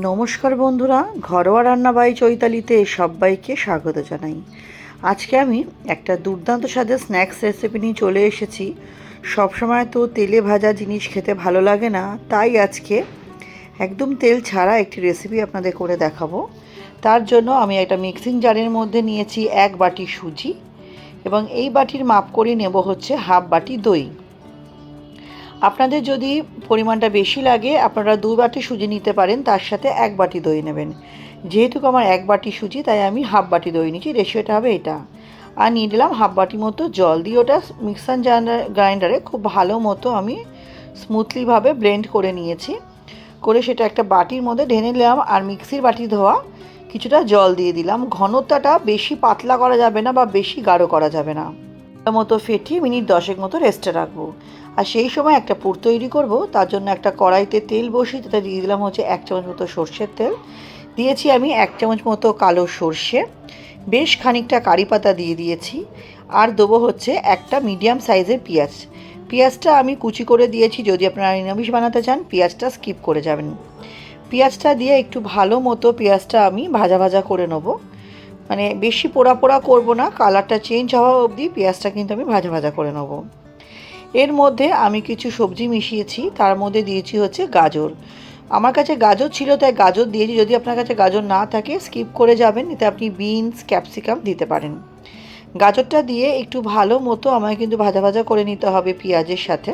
নমস্কার বন্ধুরা, ঘরোয়া রান্না বাই চৈতালিতে সবাইকে স্বাগত জানাই। আজকে আমি একটা দুর্দান্ত স্বাদের স্ন্যাক্স রেসিপি নিয়ে চলে এসেছি। সবসময় তো তেলে ভাজা জিনিস খেতে ভালো লাগে না, তাই আজকে একদম তেল ছাড়া একটি রেসিপি আপনাদের করে দেখাবো। তার জন্য আমি একটা মিক্সিং জারের মধ্যে নিয়েছি 1 বাটি সুজি এবং এই বাটির মাপ করে নেব হচ্ছে হাফ বাটি দই। আপনাদের যদি পরিমাণটা বেশি লাগে আপনারা 2 বাটি সুজি নিতে পারেন, তার সাথে 1 বাটি দই নেবেন। যেহেতু আমার 1 বাটি সুজি তাই আমি হাফ বাটি দই নিচ্ছি, রেশিওটা হবে এটা। আর নিয়ে নিলাম হাফ বাটি মতো জল দিয়ে ওটা মিক্সার গ্রাইন্ডারে খুব ভালো মতো আমি স্মুথলিভাবে ব্লেন্ড করে নিয়েছি। করে সেটা একটা বাটির মধ্যে ঢেলে নিলাম আর মিক্সির বাটি ধোয়া কিছুটা জল দিয়ে দিলাম। ঘনত্বটা বেশি পাতলা করা যাবে না বা বেশি গাঢ় করা যাবে না, মতো ফেটিয়ে মিনিট 10 মতো রেস্টে রাখবো। আর সেই সময় একটা পুর তৈরি করব। তার জন্য একটা কড়াইতে তেল বসিয়ে তাতে দিয়ে দিলাম হচ্ছে 1 চামচ মতো সর্ষের তেল, দিয়েছি আমি 1 চামচ মতো কালো সর্ষে, বেশ খানিকটা কারি পাতা দিয়ে দিয়েছি, আর দেবো হচ্ছে একটা মিডিয়াম সাইজের পেঁয়াজ। পেঁয়াজটা আমি কুচি করে দিয়েছি, যদি আপনারা নিরামিষ বানাতে চান পেঁয়াজটা স্কিপ করে যাবেন। পেঁয়াজটা দিয়ে একটু ভালো মতো পেঁয়াজটা আমি ভাজা ভাজা করে নেবো, মানে বেশি পোড়া পোড়া করবো না, কালারটা চেঞ্জ হওয়া অবধি পেঁয়াজটা কিন্তু আমি ভাজা ভাজা করে নেব। এর মধ্যে আমি কিছু সবজি মিশিয়েছি, তার মধ্যে দিয়েছি হচ্ছে গাজর। আমার কাছে গাজর ছিল তাই গাজর দিয়েছি, যদি আপনার কাছে গাজর না থাকে স্কিপ করে যাবেন, এতে আপনি বিনস ক্যাপসিকাম দিতে পারেন। গাজরটা দিয়ে একটু ভালো মতো আমায় কিন্তু ভাজা ভাজা করে নিতে হবে পেঁয়াজের সাথে।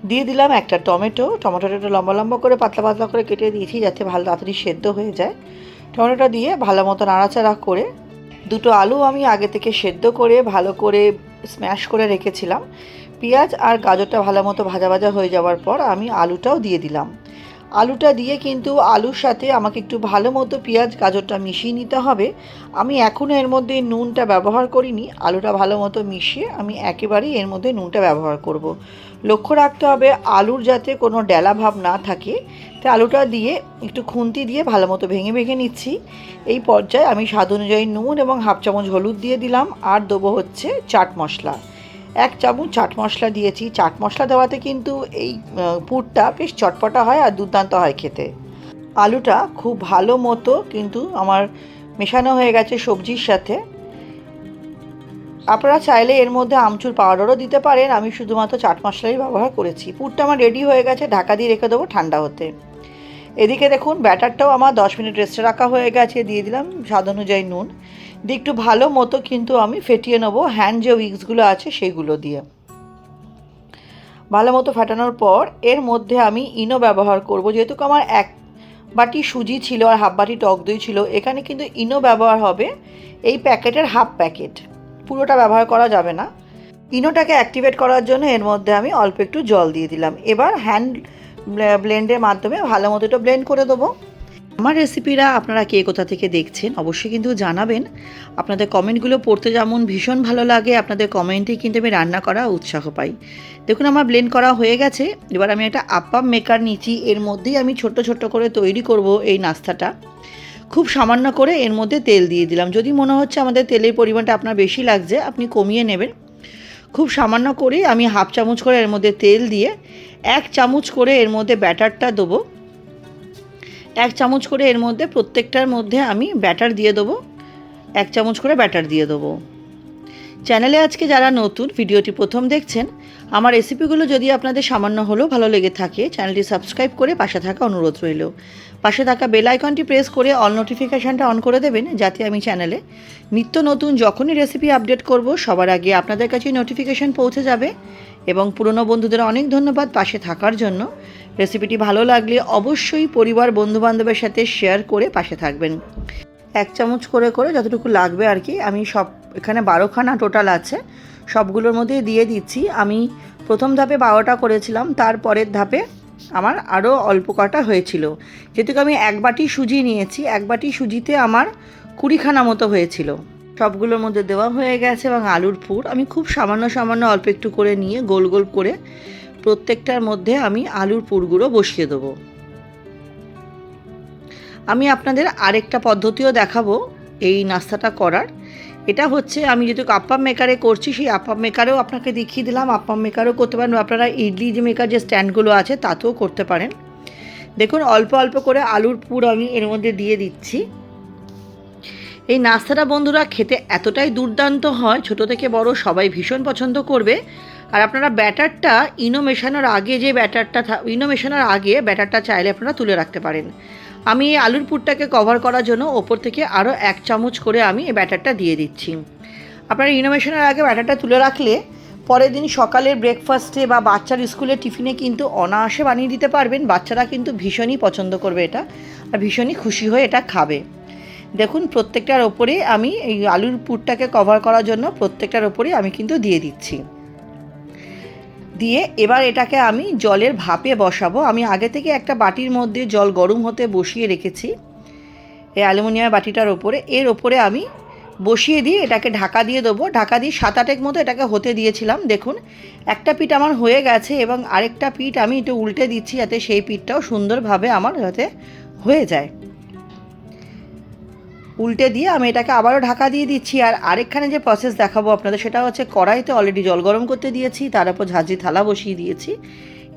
দিয়ে দিলাম একটা টমেটোটা একটু লম্বা লম্বা করে পাতলা পাতলা করে কেটে দিয়েছি যাতে ভালো তাড়াতাড়ি সেদ্ধ হয়ে যায়। টমেটোটা দিয়ে ভালো মতো নাড়াচাড়া করে, দুটো আলু আমি আগে থেকে সেদ্ধ করে ভালো করে স্ম্যাশ করে রেখেছিলাম। পেঁয়াজ আর গাজরটা ভালো মতো ভাজা ভাজা হয়ে যাওয়ার পর আমি আলুটাও দিয়ে দিলাম। আলুটা দিয়ে কিন্তু আলুর সাথে আমাকে একটু ভালো মতো পেঁয়াজ গাজরটা মিশিয়ে নিতে হবে। আমি এখনও এর মধ্যে নুনটা ব্যবহার করিনি, আলুটা ভালো মতো মিশিয়ে আমি একেবারেই এর মধ্যে নুনটা ব্যবহার করব। লক্ষ্য রাখতে হবে আলুর যাতে কোনো ডেলা ভাব না থাকে, তাই আলুটা দিয়ে একটু খুন্তি দিয়ে ভালো মতো ভেঙে ভেঙে নিচ্ছি। এই পর্যায়ে আমি স্বাদ অনুযায়ী নুন এবং হাফ চামচ হলুদ দিয়ে দিলাম, আর দেবো হচ্ছে চাট মশলা। 1 চামচ চাট মশলা দিয়েছি। চাট মশলা দেওয়াতে কিন্তু এই পুরটা বেশ চটপটা হয় আর দুর্দান্ত হয় খেতে। আলুটা খুব ভালো মতো কিন্তু আমার মেশানো হয়ে গেছে সবজির সাথে। আপনারা চাইলে এর মধ্যে আমচুর পাউডারও দিতে পারেন, আমি শুধুমাত্র চাট মশলাই ব্যবহার করেছি। পুরটা আমার রেডি হয়ে গেছে, ঢাকা দিয়ে রেখে দেবো ঠান্ডা হতে। এদিকে দেখুন ব্যাটারটাও আমার 10 মিনিট রেস্টে রাখা হয়ে গেছে। দিয়ে দিলাম স্বাদ অনুযায়ী নুন, দিয়ে একটু ভালো মতো কিন্তু আমি ফেটিয়ে নেবো হ্যান্ড যে উইক্সগুলো আছে সেইগুলো দিয়ে। ভালো মতো ফাটানোর পর এর মধ্যে আমি ইনো ব্যবহার করব। যেহেতু আমার 1 বাটি সুজি ছিল আর হাফ বাটি টক দই ছিল, এখানে কিন্তু ইনো ব্যবহার হবে এই প্যাকেটের হাফ প্যাকেট, পুরোটা ব্যবহার করা যাবে না। ইনোটাকে অ্যাক্টিভেট করার জন্য এর মধ্যে আমি অল্প একটু জল দিয়ে দিলাম। এবার হ্যান্ড ব্লেন্ডের মাধ্যমে ভালো মতো এটা ব্লেন্ড করে দেবো। আমার রেসিপিরা আপনারা কে কোথা থেকে দেখছেন অবশ্যই কিন্তু জানাবেন। আপনাদের কমেন্টগুলো পড়তে যেমন ভীষণ ভালো লাগে, আপনাদের কমেন্টেই কিন্তু আমি রান্না করা উৎসাহ পাই। দেখুন আমার ব্লেন্ড করা হয়ে গেছে। এবার আমি একটা আপ্পাম মেকার নিচ্ছি, এর মধ্যেই আমি ছোট্ট ছোট্ট করে তৈরি করব এই নাস্তাটা। খুব সামান্য করে এর মধ্যে তেল দিয়ে দিলাম। যদি মনে হচ্ছে আমাদের তেলের পরিমাণটা আপনার বেশি লাগছে আপনি কমিয়ে নেবেন। খুব সামান্য করে আমি হাফ চামচ করে এর মধ্যে তেল দিয়ে 1 চামচ করে এর মধ্যে ব্যাটারটা দেবো। 1 চামচ করে এর মধ্যে প্রত্যেকটার মধ্যে আমি ব্যাটার দিয়ে দেবো। 1 চামচ করে ব্যাটার দিয়ে দেবো। চ্যানেলে আজকে যারা নতুন ভিডিওটি প্রথম দেখছেন, আমার রেসিপিগুলো যদি আপনাদের সামান্য হলেও ভালো লেগে থাকে চ্যানেলটি সাবস্ক্রাইব করে পাশে থাকা অনুরোধ রইল। পাশে থাকা বেল আইকনটি প্রেস করে অল নোটিফিকেশানটা অন করে দেবেন, যাতে আমি চ্যানেলে নিত্য নতুন যখনই রেসিপি আপডেট করব সবার আগে আপনাদের কাছে নোটিফিকেশান পৌঁছে যাবে। এবং পুরনো বন্ধুদের অনেক ধন্যবাদ পাশে থাকার জন্য। রেসিপিটি ভালো লাগলে অবশ্যই পরিবার বন্ধুবান্ধবের সাথে শেয়ার করে পাশে থাকবেন। 1 চামচ করে করে যতটুকু লাগবে আর কি, আমি সব এখানে 12খানা টোটাল আছে, সবগুলোর মধ্যে দিয়ে দিচ্ছি। আমি প্রথম ধাপে 12টা করেছিলাম, তারপরের ধাপে আমার আরও অল্প কটা হয়েছিল। যেহেতু আমি 1 বাটি সুজি নিয়েছি, 1 বাটি সুজিতে আমার 20খানা মতো হয়েছিল। সবগুলোর মধ্যে দেওয়া হয়ে গেছে এবং আলুর পুর আমি খুব সামান্য সামান্য অল্প একটু করে নিয়ে গোল গোল করে প্রত্যেকটার মধ্যে আমি আলুর পুরগুলো বসিয়ে দেবো। আমি আপনাদের আরেকটা পদ্ধতিও দেখাবো এই নাস্তাটা করার। এটা হচ্ছে আমি যেহেতু আপ্পাম মেকারে করছি, সেই আপ্পাম মেকারেও আপনাকে দেখিয়ে দিলাম। আপ্পাম মেকারও করতে পারেন, আপনারা ইডলি যে মেকার যে স্ট্যান্ডগুলো আছে তাতেও করতে পারেন। দেখুন অল্প অল্প করে আলুর পুর আমি এর মধ্যে দিয়ে দিচ্ছি। এই নাস্তাটা বন্ধুরা খেতে এতটাই দুর্দান্ত হয়, ছোট থেকে বড় সবাই ভীষণ পছন্দ করবে। আর আপনারা ব্যাটারটা ইনো মেশানোর আগে ব্যাটারটা চাইলে আপনারা তুলে রাখতে পারেন। আমি এই আলুর পুরটাকে কভার করার জন্য ওপর থেকে আরও 1 চামচ করে আমি এই ব্যাটারটা দিয়ে দিচ্ছি। আপনারা ইনো মেশানোর আগে ব্যাটারটা তুলে রাখলে পরের দিন সকালের ব্রেকফাস্টে বা বাচ্চার স্কুলের টিফিনে কিন্তু অনায়াসে বানিয়ে দিতে পারবেন। বাচ্চারা কিন্তু ভীষণই পছন্দ করবে এটা, আর ভীষণই খুশি হয়ে এটা খাবে। দেখুন প্রত্যেকটার ওপরে আমি এই আলুর পুরটাকে কভার করার জন্য প্রত্যেকটার ওপরে আমি কিন্তু দিয়ে দিচ্ছি। দিয়ে এবার এটাকে আমি জলের ভাপে বসাবো। আমি আগে থেকে একটা বাটির মধ্যে জল গরম হতে বসিয়ে রেখেছি এই অ্যালুমিনিয়াম বাটিটার ওপরে। এর ওপরে আমি বসিয়ে দিয়ে এটাকে ঢাকা দিয়ে দেবো। ঢাকা দিয়ে 7-8 মতো এটাকে হতে দিয়েছিলাম। দেখুন একটা পিঠ আমার হয়ে গেছে এবং আরেকটা পিঠ আমি একটু উল্টে দিচ্ছি যাতে সেই পিঠটাও সুন্দরভাবে আমার যাতে হয়ে যায়। উল্টে দিয়ে আমি এটাকে আবারও ঢাকা দিয়ে দিচ্ছি। আর আরেকখানে যে প্রসেস দেখাবো আপনাদের সেটা হচ্ছে কড়াইতে অলরেডি জল গরম করতে দিয়েছি, তার উপর ঝাঁঝরি থালা বসিয়ে দিয়েছি।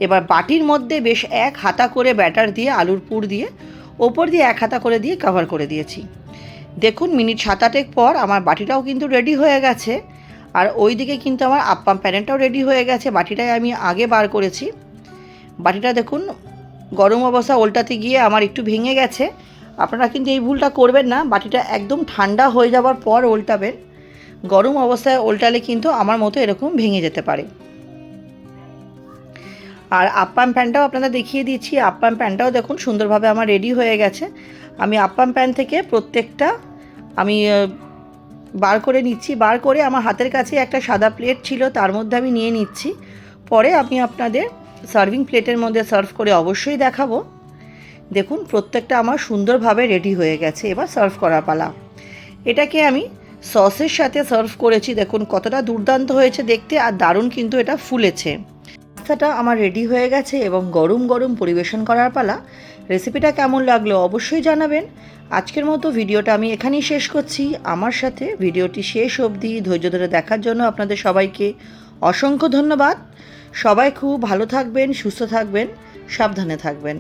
এবার বাটির মধ্যে বেশ 1 হাতা করে ব্যাটার দিয়ে আলুর পুর দিয়ে ওপর দিয়ে 1 হাতা করে দিয়ে কভার করে দিয়েছি। দেখুন মিনিট 7-8 পর আমার বাটিটাও কিন্তু রেডি হয়ে গেছে। আর ওই দিকে কিন্তু আমার আপ্পাম প্যানেলটাও রেডি হয়ে গেছে। বাটিটাই আমি আগে বার করেছি। বাটিটা দেখুন গরম অবস্থা উল্টাতে গিয়ে আমার একটু ভেঙে গেছে। আপনারা কিন্তু এই ভুলটা করবেন না, বাটিটা একদম ঠান্ডা হয়ে যাওয়ার পর উল্টাবেন। গরম অবস্থায় উল্টালে কিন্তু আমার মতো এরকম ভেঙে যেতে পারে। আর আপ্পাম প্যানটাও আপনাদের দেখিয়ে দিচ্ছি। আপ্পাম প্যানটাও দেখুন সুন্দরভাবে আমার রেডি হয়ে গেছে। আমি আপ্পাম প্যান থেকে প্রত্যেকটা আমি বার করে নিচ্ছি। বার করে আমার হাতের কাছে একটা সাদা প্লেট ছিল, তার মধ্যে আমি নিয়ে নিচ্ছি। পরে আমি আপনাদের সার্ভিং প্লেটের মধ্যে সার্ভ করে অবশ্যই দেখাবো। দেখুন প্রত্যেকটা আমার সুন্দরভাবে রেডি হয়ে গেছে। এবার সার্ভ করার পালা। এটাকে আমি সসের সাথে সার্ভ করেছি। দেখুন কতটা দুর্দান্ত হয়েছে দেখতে, আর দারুণ কিন্তু এটা ফুলেছে। নাস্তাটা আমার রেডি হয়ে গেছে এবং গরম গরম পরিবেশন করার পালা। রেসিপিটা কেমন লাগলো অবশ্যই জানাবেন। আজকের মতো ভিডিওটা আমি এখানেই শেষ করছি। আমার সাথে ভিডিওটি শেষ অবধি ধৈর্য ধরে দেখার জন্য আপনাদের সবাইকে অসংখ্য ধন্যবাদ। সবাই খুব ভালো থাকবেন, সুস্থ থাকবেন, সাবধানে থাকবেন।